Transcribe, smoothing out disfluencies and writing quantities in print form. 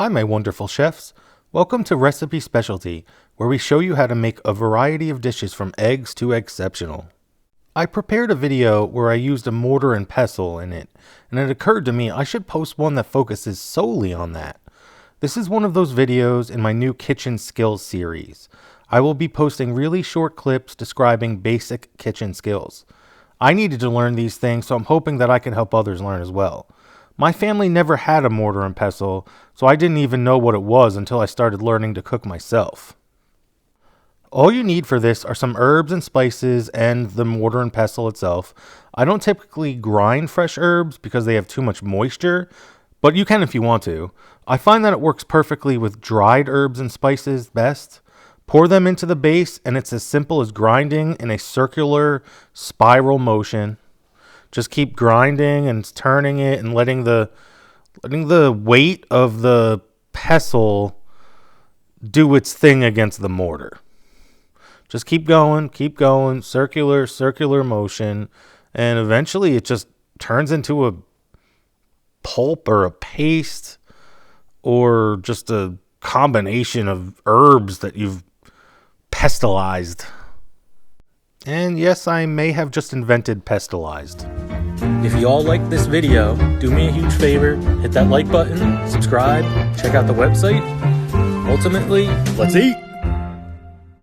Hi my wonderful chefs, welcome to Recipe Specialty, where we show you how to make a variety of dishes from eggs to exceptional. I prepared a video where I used a mortar and pestle in it, and it occurred to me I should post one that focuses solely on that. This is one of those videos in my new kitchen skills series. I will be posting really short clips describing basic kitchen skills. I needed to learn these things, so I'm hoping that I can help others learn as well. My family never had a mortar and pestle, so I didn't even know what it was until I started learning to cook myself. All you need for this are some herbs and spices and the mortar and pestle itself. I don't typically grind fresh herbs because they have too much moisture, but you can if you want to. I find that it works perfectly with dried herbs and spices best. Pour them into the base and it's as simple as grinding in a circular spiral motion. Just keep grinding and turning it and letting the weight of the pestle do its thing against the mortar. Just keep going, circular motion, and eventually it just turns into a pulp or a paste or just a combination of herbs that you've pestilized. And yes, I may have just invented pestilized. If you all like this video, do me a huge favor, hit that like button, subscribe, check out the website. Ultimately, let's eat!